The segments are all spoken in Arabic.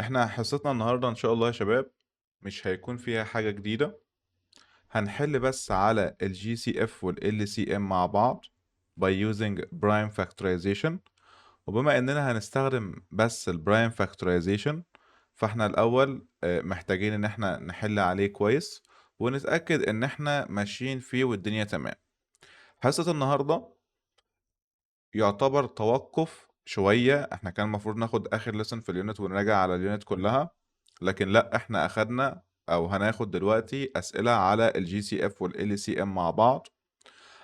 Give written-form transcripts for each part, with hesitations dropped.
احنا حصتنا النهاردة ان شاء الله يا شباب مش هيكون فيها حاجة جديدة. هنحل بس على ال GCF وال LCM مع بعض by using prime factorization. وبما اننا هنستخدم بس ال prime factorization فاحنا الاول محتاجين ان احنا نحل عليه كويس ونتأكد ان احنا ماشيين فيه والدنيا تمام. حصة النهاردة يعتبر توقف شوية، احنا كان المفروض ناخد اخر لسن في اليونت ونراجع على اليونت كلها، لكن لا احنا اخدنا او هناخد دلوقتي اسئلة على الجي سي اف والال سي ام مع بعض،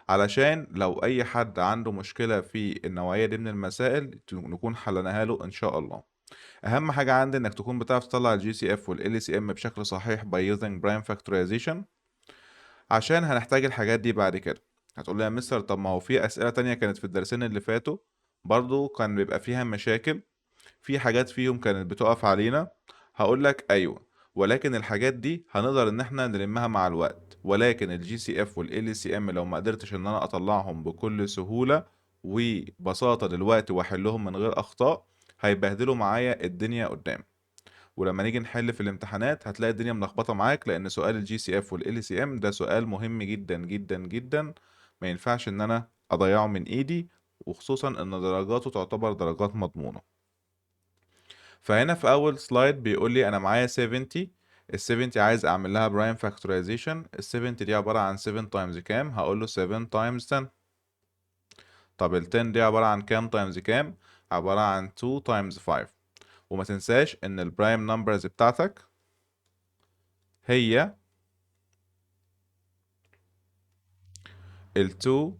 علشان لو اي حد عنده مشكلة في النوعية دي من المسائل نكون حلناها له ان شاء الله. اهم حاجة عندي انك تكون بتعرف تطلع الجي سي اف والال سي ام بشكل صحيح by using prime factorization، عشان هنحتاج الحاجات دي بعد كده. هتقول لي يا مستر طب ما هو في أسئلة تانية كانت في الدرسين اللي فاتوا برضو كان بيبقى فيها مشاكل، في حاجات فيهم كانت بتقف علينا. هقول لك أيوة، ولكن الحاجات دي هنقدر ان احنا نلمها مع الوقت، ولكن الجي سي اف والال سي ام لو ما قدرتش ان انا اطلعهم بكل سهولة وبساطة دلوقتي واحلهم من غير اخطاء هيبهدلوا معايا الدنيا قدام. ولما نيجي نحل في الامتحانات هتلاقي الدنيا ملخبطه معاك، لان سؤال الجي سي اف والال سي ام ده سؤال مهم جدا جدا جدا، ما ينفعش ان انا اضيعه من ايدي، وخصوصا ان درجاته تعتبر درجات مضمونه. فهنا في اول سلايد بيقول لي انا معايا 70، ال 70 عايز اعمل لها برايم فاكتورايزيشن. ال 70 دي عباره عن 7 تايمز كام؟ هقول له 7 تايمز 10. طب ال 10 دي عباره عن كام تايمز كام؟ عباره عن 2 تايمز 5. وما تنساش ان البرايم نمبرز بتاعتك هي ال 2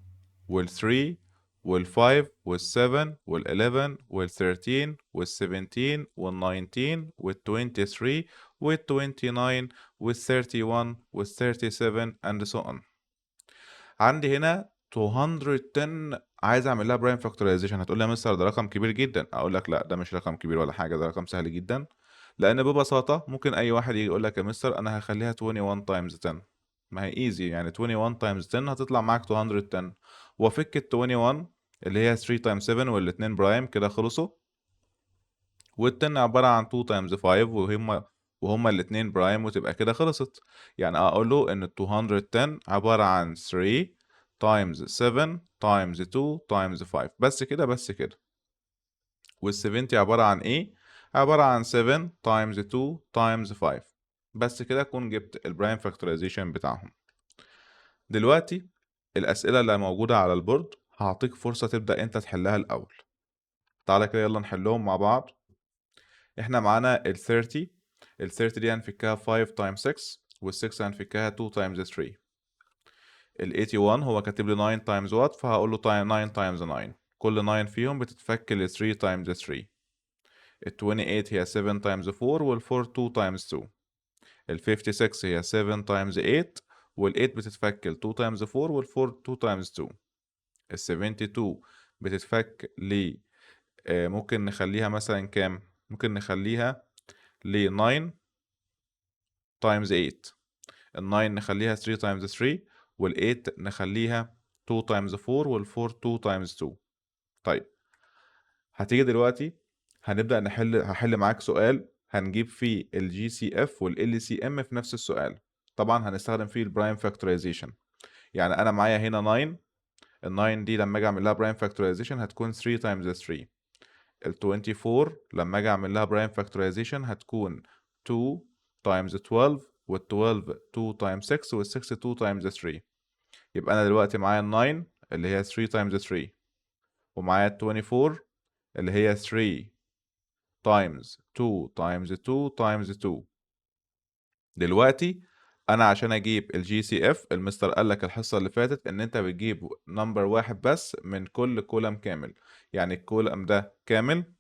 وال 3 وال 5 وال 7 وال 11 وال 13 وال 17 وال 19 وال 23 وال 29 وال 31 وال 37 and so on. عندي هنا 210 عايز اعمل لها برايم فاكتورايزيشن. هتقول لي يا مستر ده رقم كبير جدا، اقول لك لا ده مش رقم كبير ولا حاجه، ده رقم سهل جدا. لان ببساطه ممكن اي واحد يجي يقول لك يا مستر انا هخليها 21 تايمز 10. ما هي ايزي، يعني 21 تايمز 10 هتطلع معاك 210، وافك ال 21 اللي هي 3 تايمز 7 والاتنين برايم كده خلصوا، وال10 عباره عن 2 تايمز 5 وهما الاتنين برايم وتبقى كده خلصت. يعني اقول له ان ال 210 عباره عن 3 تايمز 7 تايمز 2 تايمز 5، بس كده بس كده. وال 70 عباره عن ايه؟ عباره عن 7 تايمز 2 تايمز 5، بس كده اكون جبت البرايم فاكتورايزيشن بتاعهم. دلوقتي الاسئله اللي موجوده على البورد هعطيك فرصه تبدا انت تحلها الاول. تعالى كده يلا نحلهم مع بعض. احنا معانا ال 30، ال 30 دي هنفكها 5 تايمز 6، وال 6 هنفكها 2 تايمز 3. ال 81 هو كاتب لي 9 تايمز وات، فهقول له 9 تايمز 9، كل 9 فيهم بتتفك ل 3 تايمز 3. ال 28 هي 7 تايمز 4، وال 4 2 تايمز 2. ال 56 هي 7 تايمز 8، وال 8 بتتفك ل 2 تايمز 4، وال 4 2 تايمز 2. ال 72 بتتفك ل ممكن نخليها مثلا كام؟ ممكن نخليها ل 9 تايمز 8. ال 9 نخليها 3 تايمز 3، وال 8 نخليها 2 تايمز 4، وال 4 2 تايمز 2. طيب هتيجي دلوقتي هنبدأ هحل معاك سؤال هنجيب فيه الجي سي اف والال سي ام في نفس السؤال. طبعا هنستخدم فيه البرايم فاكتورايزيشن. يعني انا معايا هنا 9، ال 9 دي لما اجي اعمل لها برايم فاكتورايزيشن هتكون 3 تايمز 3. ال 24 لما اجي اعمل لها برايم فاكتورايزيشن هتكون 2 تايمز 12، وال 12 2 تايمز 6، وال 6 2 تايمز 3. يبقى انا دلوقتي معايا ال 9 اللي هي 3 تايمز 3، ومعايا ال 24 اللي هي 3 تايمز 2 تايمز 2 تايمز 2. دلوقتي انا عشان اجيب الجي سي اف المستر قال لك الحصه اللي فاتت ان انت بتجيب نمبر واحد بس من كل كولم كامل. يعني الكولم ده كامل،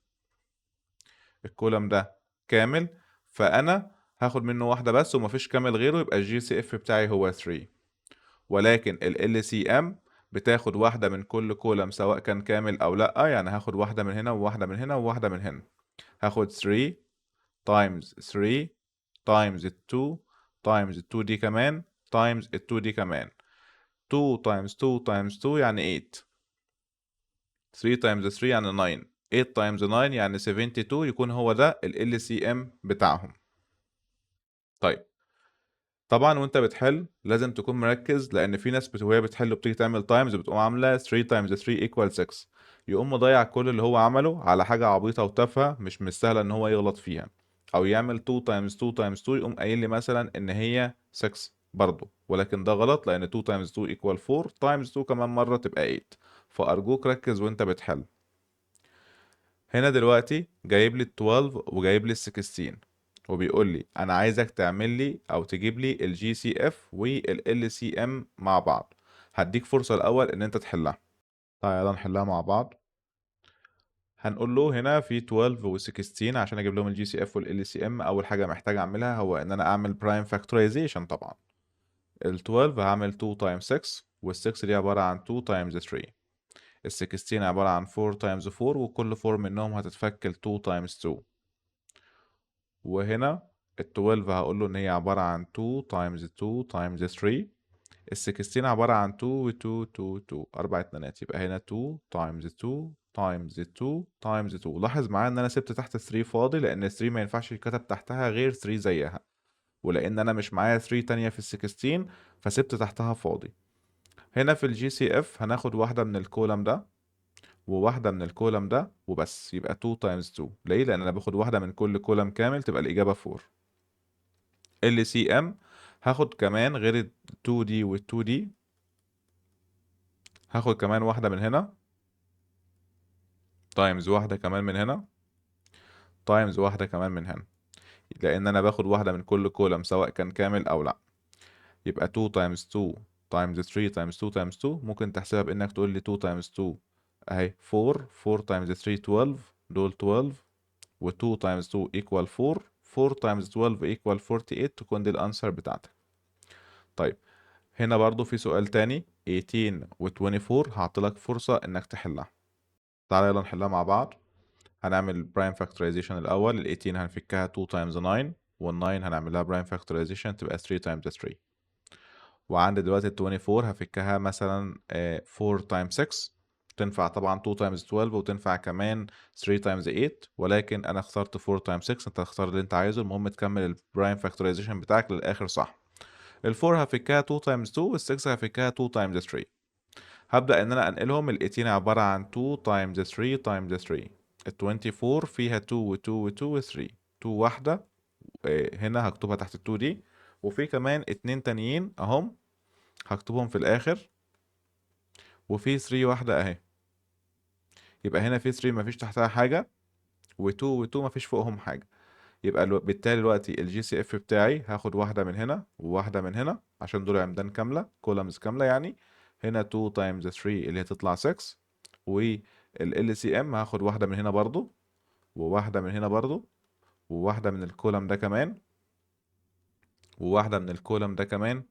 الكولم ده كامل، فانا هاخد منه واحده بس ومفيش كامل غيره، يبقى الجي سي اف بتاعي هو 3. ولكن ال سي ام بتاخد واحده من كل كولم سواء كان كامل او لا، يعني هاخد واحده من هنا وواحده من هنا وواحده من هنا. هاخد 3 تايمز 3 تايمز 2 تايمز 2 دي كمان تايمز ال 2 دي كمان. 2 تايمز 2 تايمز 2 يعني 8. 3 تايمز 3 يعني 9. 8 times 9 يعني 72 يكون هو ده ال LCM بتاعهم. طيب طبعا وانت بتحل لازم تكون مركز، لان في ناس وهي بتحل وبتيجي تعمل تايمز بتقوم عامله 3 times 3 equal 6، يقوم مضيع كل اللي هو عمله على حاجه عبيطه وتافهه مش مستاهله ان هو يغلط فيها، او يعمل 2 times 2 times 2 يقوم قايل لي مثلا ان هي 6 برضه، ولكن ده غلط لان 2 times 2 equal 4 times 2 كمان مره تبقى 8. فارجوك ركز وانت بتحل. هنا دلوقتي جايب لي ال 12 وجايب لي ال 16، وبيقول لي انا عايزك تعمل لي او تجيب لي الجي سي اف والال سي ام مع بعض. هديك فرصة الاول ان انت تحلها. تعالى نحلها مع بعض. هنقول له هنا في 12 و 16 عشان اجيب لهم الجي سي اف والال سي ام، اول حاجة محتاج اعملها هو ان انا اعمل برايم فاكتورايزيشن. طبعا ال 12 هعمل 2 times 6 وال 6 دي عبارة عن 2 times 3، ال 16 عبارة عن 4 times 4 وكل 4 منهم هتتفك ل 2 times 2. وهنا ال 12 هقول له ان هي عبارة عن 2 times 2 times 3، ال 16 عبارة عن 2 و 2 2 2 4 اتنينات، يبقى هنا 2 times 2 times 2 times 2. لاحظ معايا ان انا سبت تحت 3 فاضي، لان 3 ما ينفعش يتكتب تحتها غير 3 زيها، ولان انا مش معايا 3 تانية في ال 16 فسبت تحتها فاضي. هنا في الجي سي اف هناخد واحدة من الكولم ده وواحدة من الكولم ده وبس، يبقى 2 times 2. ليه؟ لان انا باخد واحدة من كل كولم كامل تبقى الاجابة 4. ال سي ام هاخد كمان غير ال 2 دي وال 2 دي، هاخد كمان واحدة من هنا تايمز واحدة كمان من هنا تايمز واحدة كمان من هنا، لأن أنا باخد واحدة من كل كولم سواء كان كامل أو لأ. يبقى 2 times 2 times 3 times 2 times 2. ممكن تحسبها بإنك تقول لي 2 times 2 أهي 4 4 times 3 12 دول 12 و 2 times 2 equal 4 4 times 12 equal 48 تكون دي الأنسر بتاعتك. طيب هنا برضو في سؤال تاني 18 و 24 هعطيلك فرصة إنك تحلها. تعالى يلا نحلها مع بعض. هنعمل برايم فاكتورايزيشن الأول. ال 18 هنفكها 2 times 9 وال 9 هنعملها برايم فاكتورايزيشن تبقى 3 times 3. وعندي دلوقتي ال 24 هفكها مثلا 4 times 6، تنفع طبعا 2 times 12 وتنفع كمان 3 times 8، ولكن أنا اخترت 4 times 6. أنت تختار اللي أنت عايزه، المهم تكمل البرايم فاكتورايزيشن بتاعك للآخر صح. ال 4 هفكها 2 times 2 وال 6 هفكها 2 times 3. هبدأ إن أنا أنقلهم. ال 18 عبارة عن 2 times 3 times 3. ال 24 فيها 2 و 2 و 2 و 3، 2 واحدة هنا هكتبها تحت ال 2 دي، وفي كمان اتنين تانيين أهم هكتبهم في الآخر، وفي 3 واحدة أهي. يبقى هنا في 3 مفيش تحتها حاجة، و 2 و 2 مفيش فوقهم حاجة. يبقى بالتالي دلوقتي الجي سي اف بتاعي هاخد واحدة من هنا وواحدة من هنا عشان دول عمدان كاملة كولمز كاملة يعني. هنا 2 times 3 اللي هتطلع 6، وال LCM هاخد واحدة من هنا برضو وواحدة من هنا برضو وواحدة من الكولم ده كمان وواحدة من الكولم ده كمان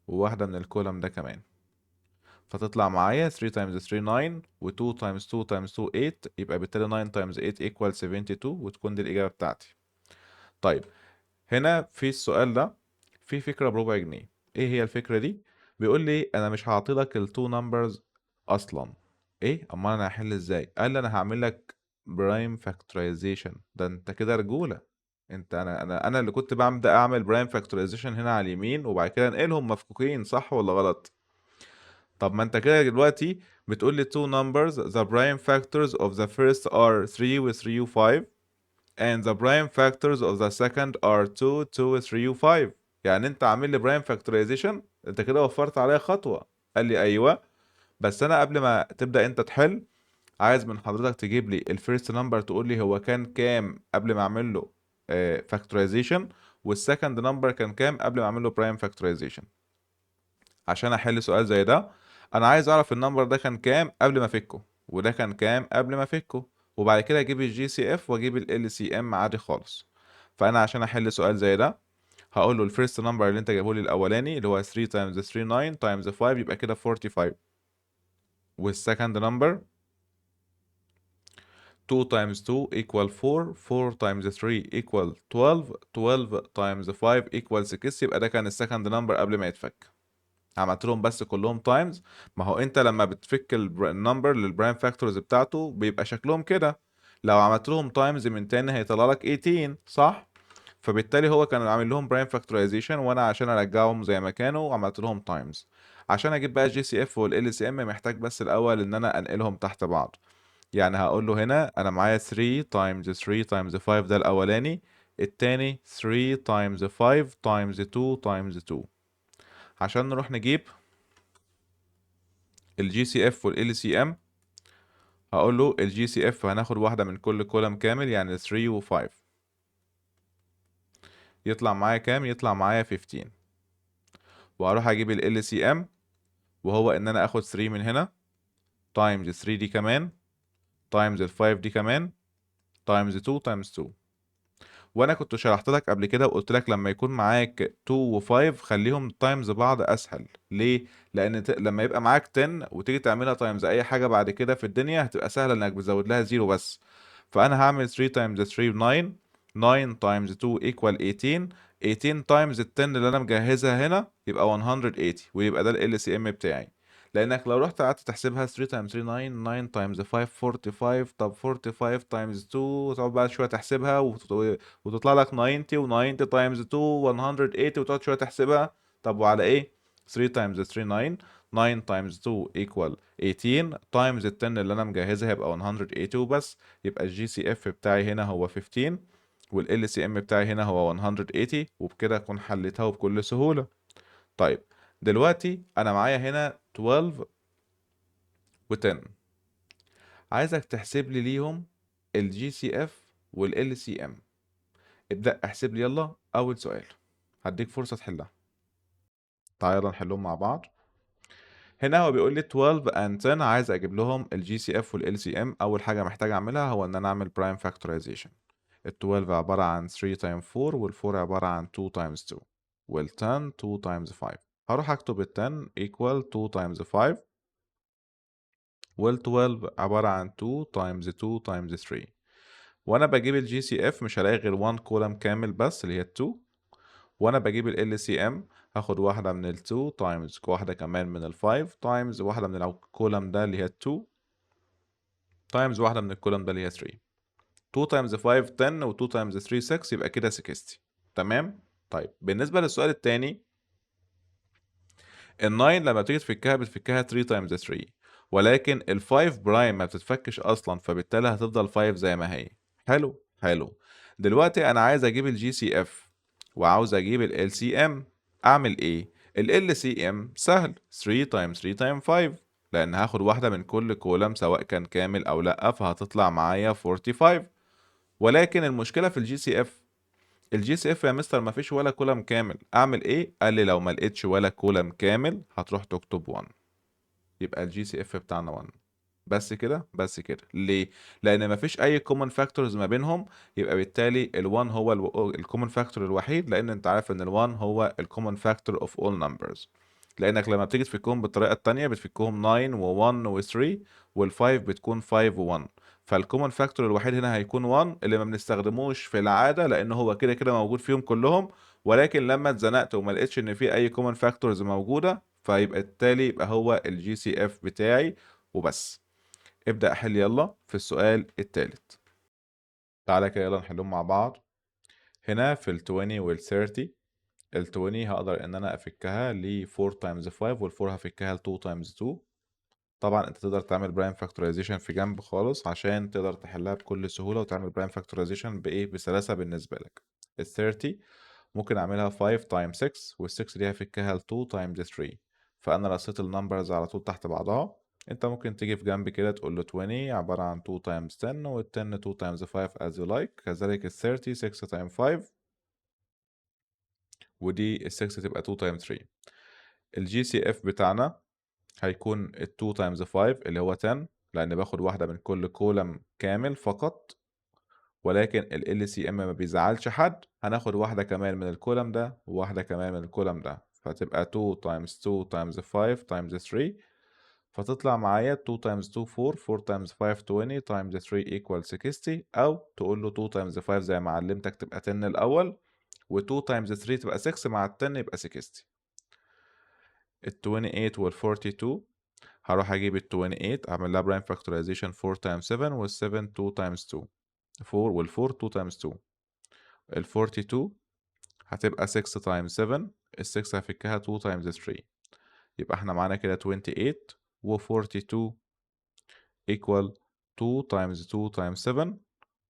وواحدة من الكولم ده كمان، فتطلع معايا 3 times 3 9 و 2 times 2 times 2 8، يبقى بالتالي 9 times 8 equal 72 وتكون دي الإجابة بتاعتي. طيب هنا في السؤال ده في فكرة بربع جنيه. ايه هي الفكرة دي؟ بيقول لي انا مش هعطي لك التو نمبرز اصلا. ايه امال انا هحل ازاي؟ قال لي انا هعمل لك برايم فاكتورايزيشن. ده انت كده رجولة. انت انا اللي كنت ببدأ اعمل برايم فاكتورايزيشن هنا على اليمين وبعد كده انقلهم مفكوكين، صح ولا غلط؟ طب ما انت كده دلوقتي بتقول لي two numbers the prime factors of the first are 3 و 3 و 5 and the prime factors of the second are 2 2 و 3 و 5. يعني انت عامل لي prime factorization، انت كده وفرت عليا خطوة. قال لي ايوه، بس انا قبل ما تبدأ انت تحل عايز من حضرتك تجيب لي الفيرست نمبر تقول لي هو كان كام قبل ما اعمل له factorization، والسكند نمبر كان كام قبل ما اعمل له prime factorization. عشان احل سؤال زي ده انا عايز اعرف النمبر ده كان كام قبل ما افكه وده كان كام قبل ما افكه، وبعد كده اجيب الجي سي اف واجيب ال سي ام عادي خالص. فانا عشان احل سؤال زي ده هقول له الفيرست نمبر اللي انت جايبه لي الاولاني اللي هو 3 times 3 9 times 5 يبقى كده 45، والسكند نمبر 2 times 2 equal 4 4 times 3 equal 12 12 times 5 equal 6، يبقى ده كان السكند نمبر قبل ما يتفك. عملت لهم بس كلهم تايمز. ما هو انت لما بتفك النمبر للبرايم فاكتورز بتاعته بيبقى شكلهم كده، لو عملت لهم تايمز من تاني هيطلع لك 18 صح؟ فبالتالي هو كان عامل لهم برايم فاكتورايزيشن، وانا عشان ارجعهم زي ما كانوا عملت لهم تايمز. عشان اجيب بقى الجي سي اف والال سي ام محتاج بس الاول ان انا انقلهم تحت بعض. يعني هقول له هنا انا معايا 3 تايمز 3 تايمز 5 ده الاولاني، التاني 3 تايمز 5 تايمز 2 تايمز 2. عشان نروح نجيب الجي سي اف والال سي ام، هقول له الجي سي اف هناخد واحده من كل كولم كامل يعني 3 و5، يطلع معايا كام؟ يطلع معايا 15. وهروح اجيب ال سي ام، وهو ان انا اخد 3 من هنا تايمز 3 دي كمان تايمز ال 5 دي كمان تايمز 2 تايمز 2. وانا كنت شرحت لك قبل كده وقلت لك لما يكون معاك 2 و5 خليهم تايمز بعض اسهل. ليه؟ لان لما يبقى معاك 10 وتيجي تعملها تايمز اي حاجه بعد كده في الدنيا هتبقى سهله انك بتزود لها زيرو بس. فانا هعمل 3 تايمز 3 ب 9، 9 تايمز 2 ايكوال 18، 18 تايمز ال 10 اللي انا مجهزها هنا يبقى 180، ويبقى ده ال سي ام بتاعي. لانك لو رحت قعدت تحسبها 3 تايمز 3 9، 9 تايمز 5 45، طب 45 تايمز 2 تقعد بعد شويه تحسبها وتطلع لك 90، و90 تايمز 2 180، وتقعد شويه تحسبها. طب وعلى ايه؟ 3 تايمز 3 9، 9 تايمز 2 equal 18 تايمز ال 10 اللي انا مجهزها يبقى 180 وبس. يبقى الجي سي اف بتاعي هنا هو 15، والال سي ام بتاعي هنا هو 180، وبكده اكون حليتها بكل سهوله. طيب دلوقتي انا معايا هنا 12 و10، عايزك تحسب لي ليهم الجي سي اف والال سي ام. ابدأ احسب لي يلا أول سؤال، هديك فرصة تحلها. تعالى يلا نحلهم مع بعض. هنا هو بيقول لي 12 and 10، عايز أجيب لهم الجي سي اف والال سي ام. أول حاجة محتاج أعملها هو إن أنا أعمل برايم فاكتورايزيشن. ال 12 عبارة عن 3 تايم 4، وال 4 عبارة عن 2 تايمز 2، وال 10 2 تايمز 5. هروح أكتب ال 10 equal 2 تايمز 5، وال 12 عبارة عن 2 تايمز 2 تايمز 3. وأنا بجيب الجي سي اف مش هلاقي غير 1 كولم كامل بس اللي هي 2، وانا بجيب ال LCM هاخد واحدة من ال 2 تايمز واحدة كمان من ال 5 تايمز واحدة من الكولم ده اللي هي 2 تايمز واحدة من الكولم ده اللي هي 3. 2 تايمز 5 10، و 2 تايمز 3 6، يبقى كده 60. تمام. طيب بالنسبة للسؤال التاني، ال 9 لما بتيجي تفكها بتفكها 3 تايمز 3، ولكن ال 5 برايم ما بتتفكش اصلا، فبالتالي هتفضل 5 زي ما هي. حلو حلو. دلوقتي انا عايز اجيب الجي سي اف وعاوز اجيب ال سي ام. اعمل ايه؟ ال سي ام سهل، 3 تايمز 3 تايم 5، لان هاخد واحده من كل كولم سواء كان كامل او لا، فهتطلع معايا 45. ولكن المشكله في الجي سي اف، الجي سي اف يا مستر مفيش ولا كولم كامل. اعمل ايه؟ قال لي لو ما لقيتش ولا كولم كامل هتروح تكتب 1، يبقى الجي سي اف بتاعنا 1. بس كده بس كده. ليه؟ لان مفيش اي كومن فاكتورز ما بينهم، يبقى بالتالي ال1 هو الكومن فاكتور الوحيد، لان انت عارف ان ال1 هو الكومن فاكتور اوف اول نمبرز. لانك لما بتيجي تفكهم بالطريقه التانية بتفكهم 9 و1 و3، وال5 بتكون 5 و1. فالكومن فاكتور الوحيد هنا هيكون 1 اللي ما بنستخدموش في العاده لان هو كده كده موجود فيهم كلهم. ولكن لما اتزنقت وما لقيتش ان في اي كومن فاكتورز موجوده، فيبقى التالي يبقى هو الجي سي اف بتاعي وبس. ابدأ حل يلا في السؤال التالت. تعالى كده يلا نحلهم مع بعض. هنا في ال 20 وال 30، ال 20 هقدر ان انا افكها ل 4 تايمز 5، وال 4 هفكها ل 2 تايمز 2. طبعا انت تقدر تعمل برايم فاكتورايزيشن في جنب خالص عشان تقدر تحلها بكل سهولة وتعمل برايم فاكتورايزيشن بايه؟ بسلاسة بالنسبة لك. ال 30 ممكن اعملها 5 تايمز 6، وال 6 دي هفكها ل 2 تايمز 3. فانا رصيت النمبرز على طول تحت بعضها. انت ممكن تيجي في جنب كده تقول له 20 عبارة عن 2 تايمز 10، وال 10 2 تايمز 5 as you like. كذلك ال 30 6 تايمز 5، ودي ال 6 تبقى 2 تايمز 3. الجي سي اف بتاعنا هيكون ال 2 تايمز 5 اللي هو 10، لان باخد واحدة من كل كولم كامل فقط. ولكن ال LCM ما بيزعلش حد، هناخد واحدة كمان من الكولم ده وواحدة كمان من الكولم ده، فتبقى 2 تايمز 2 تايمز 5 تايمز 3. فتطلع معايا 2 تايمز 2 4، 4 تايمز 5 20 تايمز 3 equal 60. او تقول له 2 تايمز 5 زي ما علمتك تبقى 10 الاول، و2 تايمز 3 تبقى 6 مع ال 10 يبقى 60. ال 28 وال 42 هروح اجيب ال 28 اعمل لها برايم فاكتورايزيشن 4 تايمز 7 وال 7 2 تايمز 2 4 وال 4 2 تايمز 2 ال 42 هتبقى 6 تايمز 7 ال 6 هفكها 2 تايمز 3 يبقى احنا معانا كده 28 و 42 equal 2 times 2 times 7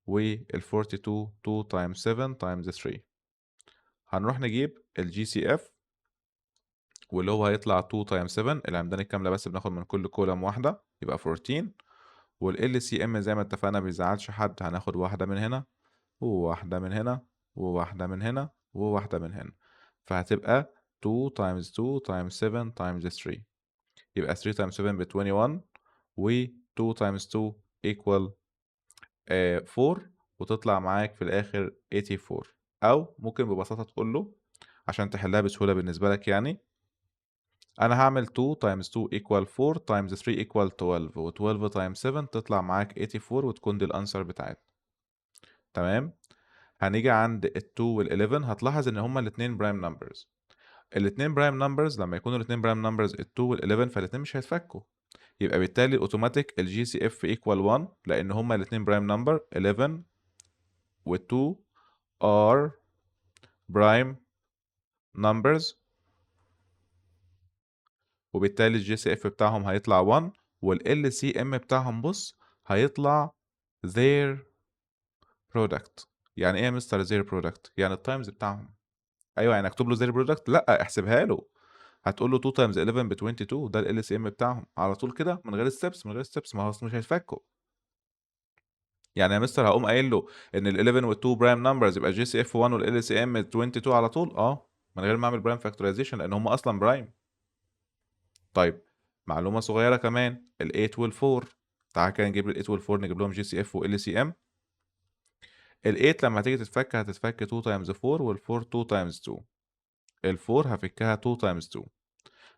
وال 42 2 times 7 times 3 هنروح نجيب الجي سي اف واللي هو هيطلع 2 times 7 العمدان الكاملة بس بناخد من كل كولم واحدة يبقى 14 وال سي ام زي ما اتفقنا بيزعلش حد هناخد واحدة من هنا وواحدة من هنا وواحدة من هنا وواحدة من هنا فهتبقى 2 times 2 times 7 times 3 يبقى 3 times 7 ب 21 و 2 times 2 equal 4 وتطلع معاك في الآخر 84 أو ممكن ببساطة تقول له عشان تحلها بسهولة بالنسبة لك يعني أنا هعمل 2 times 2 equal 4 times 3 equal 12 و 12 times 7 تطلع معاك 84 وتكون دي الأنسر بتاعتنا تمام. هنيجي عند ال 2 وال 11 هتلاحظ إن هما الاتنين برايم نمبرز الاتنين برايم نمبرز لما يكونوا الاتنين برايم نمبرز ال 2 وال 11 فالاتنين مش هيتفكوا يبقى بالتالي اوتوماتيك الجي سي اف ايكوال 1 لان هما الاتنين برايم نمبر 11 و 2 are prime numbers وبالتالي الجي سي اف بتاعهم هيطلع 1 والال سي ام بتاعهم بص هيطلع their product يعني ايه يا مستر their product يعني التايمز بتاعهم ايوه يعني اكتب له their product لا احسبها له هتقول له 2 times 11 ب 22 ده ال سي ام بتاعهم على طول كده من غير ستيبس ما هو أصل مش هيتفكوا يعني يا مستر هقوم قايل له ان ال 11 وال 2 برايم نمبرز يبقى جي سي اف 1 وال سي ام 22 على طول من غير ما اعمل برايم فاكتورايزيشن لان هم اصلا برايم. طيب معلومه صغيره كمان ال 8 وال 4 تعال كده نجيب ال 8 وال 4 نجيب لهم جي سي اف وال سي ام ال 8 لما هتيجي تتفك هتتفك 2 تايمز 4 وال 4 2 تايمز 2 ال 4 هفكها 2 تايمز 2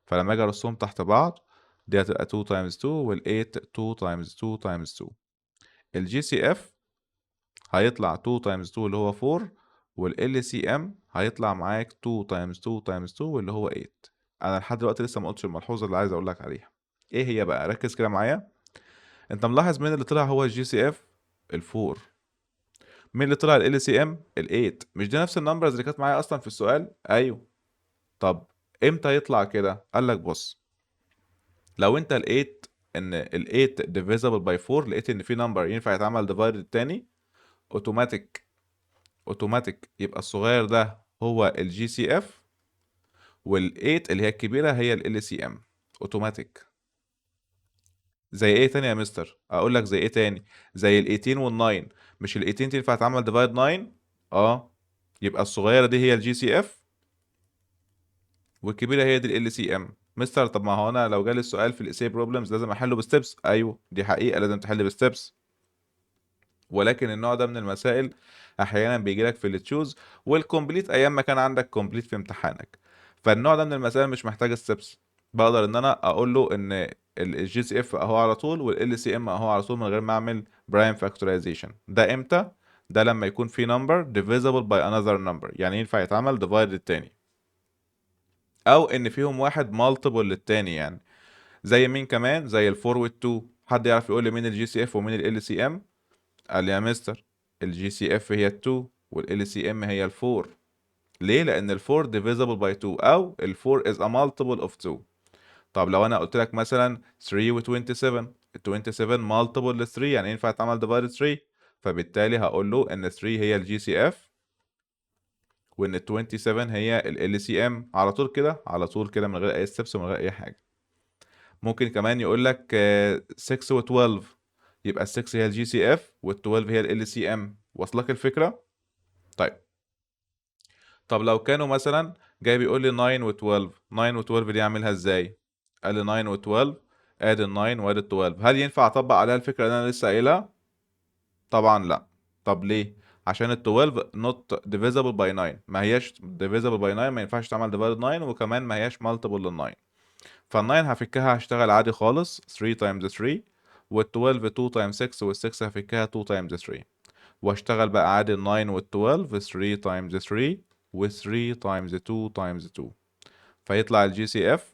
فلما اجي ارصهم تحت بعض دي هتبقى 2 تايمز 2 وال 8 2 تايمز 2 تايمز 2 الجي سي اف هيطلع 2 تايمز 2 اللي هو 4 وال سي ام هيطلع معاك 2 تايمز 2 تايمز 2 اللي هو 8 انا لحد دلوقتي لسه ما قلتش الملحوظه اللي عايز اقول لك عليها ايه هي بقى ركز كده معايا انت ملاحظ مين اللي طلع هو الجي سي اف ال4 مين اللي طلع ال سي ام ال8 مش دي نفس النمبرز اللي كانت معايا اصلا في السؤال ايوه طب امتى يطلع كده قال لك بص لو انت لقيت ان ال8 divisible by 4 لقيت ان في نمبر ينفع يتعمل ديفايد التاني اوتوماتيك يبقى الصغير ده هو الجي سي اف وال8 اللي هي الكبيره هي ال سي ام اوتوماتيك زي ايه تاني يا مستر اقول لك زي ايه تاني زي ال18 وال9 مش ال18 تنفع تعمل ديفايد 9 اه يبقى الصغيره دي هي الجي سي اف والكبيره هي دي ال سي ام مستر طب ما هو انا لو جالي السؤال في الاسي بروبلمز لازم احله بستبس ايوه دي حقيقه لازم تحل بستبس ولكن النوع ده من المسائل احيانا بيجي لك في التشوز والكومبليت ايام ما كان عندك كومبليت في امتحانك فالنوع ده من المسائل مش محتاج ستيبس بقدر ان انا اقول له ان الجي سي اف اهو على طول والال سي ام اهو على طول من غير ما اعمل برايم فاكتورايزيشن ده امتى ده لما يكون في number divisible by another number يعني ينفع يتعمل divide التاني او ان فيهم واحد multiple للتاني يعني زي مين كمان زي الفور والتو حد يعرف يقول لي مين الجي سي اف ومين ال سي ام قال لي يا مستر الجي سي اف هي ال2 والال سي ام هي ال4 ليه لان ال4 divisible by 2 او ال4 is a multiple of 2 طب لو انا قلت لك مثلا 3 و27 ال 27 multiple ل 3 يعني ينفع يتعمل divide 3 فبالتالي هقول له ان 3 هي الجي سي اف وان ال 27 هي ال سي ام على طول كده على طول كده من غير اي ستيبس ومن غير اي حاجه ممكن كمان يقول لك 6 و12 يبقى ال 6 هي الجي سي اف وال 12 هي ال سي ام واصلك الفكره طيب طب لو كانوا مثلا جاي بيقول لي 9 و12 9 و12 دي اعملها ازاي قال لي 9 و12 ادي ال 9 وادي ال 12 هل ينفع اطبق عليها الفكره اللي انا لسه قايلها طبعا لا طب ليه عشان ال 12 not divisible by 9 ما هياش divisible by 9 ما ينفعش تعمل divide 9 وكمان ما هياش multiple لل 9 فال 9 هفكها هشتغل عادي خالص 3 times 3 وال 12 2 times 6 وال 6 هفكها 2 times 3 واشتغل بقى عادي ال 9 وال 12 3 times 3 و 3 times 2 times 2 فيطلع الجي سي اف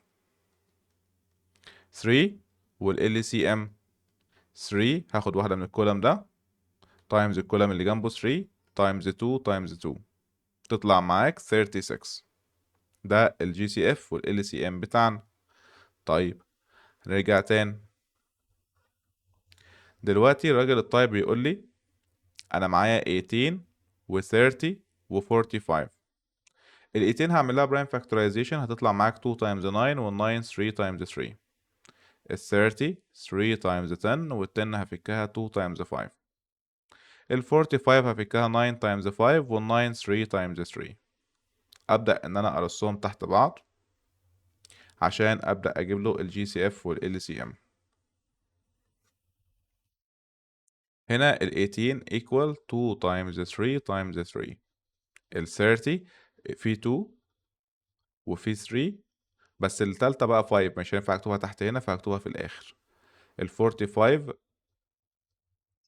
3 وال LCM 3 هاخد واحدة من الكولم ده تايمز الكولم اللي جنبه 3 تايمز 2 تايمز 2 تطلع معاك 36. ده ال GCF وال LCM بتاعنا. طيب نرجع تاني. دلوقتي الراجل الطيب بيقول لي انا معايا 18 و30 و45. ال 18 هعمل لها برايم فاكتورايزيشن هتطلع معاك 2 تايمز 9 وال 9 3 تايمز 3. ال 30 3 تايمز 10 وال 10 هفكها 2 تايمز 5. ال 45 هفكها 9 تايمز 5 وال 9 3 تايمز 3. ابدا ان انا ارصهم تحت بعض عشان ابدا اجيب له ال GCF وال LCM. هنا ال 18 equal 2 times 3 times 3. ال 30 في 2 وفي 3 بس التالتة بقى 5 مش هينفع اكتبها تحت هنا فهكتبها في الاخر. ال 45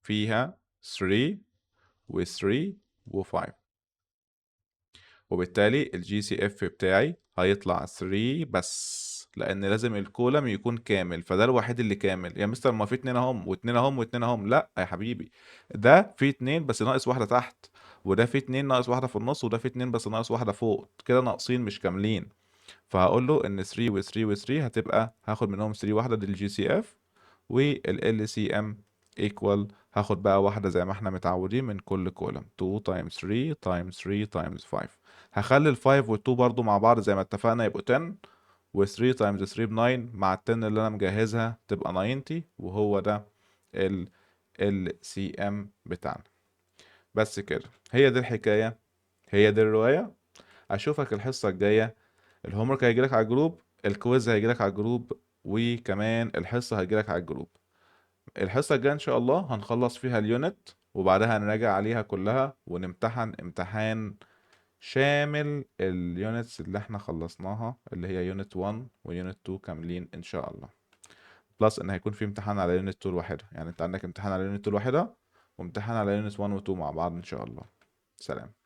فيها 3 و 3 و 5 وبالتالي ال GCF بتاعي هيطلع 3 بس لان لازم الكولم يكون كامل فده الوحيد اللي كامل. يا مستر ما في 2 اهم و2 اهم و2 اهم. لا يا حبيبي ده في 2 بس ناقص واحدة تحت وده في 2 ناقص واحدة في النص وده في 2 بس ناقص واحدة فوق كده ناقصين مش كاملين. فهقول له ان 3 و 3 و 3 هتبقى هاخد منهم 3 واحدة دي الجي سي اف وال LCM equal هاخد بقى واحدة زي ما احنا متعودين من كل كولم 2 times 3 times 3 times 5. هخلي ال 5 وال 2 برضو مع بعض زي ما اتفقنا يبقوا 10 و 3 times 3 ب 9 مع ال 10 اللي انا مجهزها تبقى 90 وهو ده ال LCM بتاعنا. بس كده هي دي الحكاية هي دي الرواية. اشوفك الحصة الجاية. الهوم ورك هيجيلك على الجروب الكويز هيجيلك على الجروب وكمان الحصة هيجيلك على الجروب. الحصة الجاية إن شاء الله هنخلص فيها اليونت وبعدها هنراجع عليها كلها ونمتحن امتحان شامل اليونتس اللي احنا خلصناها اللي هي يونت 1 ويونت 2 كاملين إن شاء الله. بلس إن هيكون في امتحان على يونت 2 الواحدة يعني أنت عندك امتحان على يونت 2 الواحدة وامتحان على يونت 1 و 2 مع بعض إن شاء الله. سلام.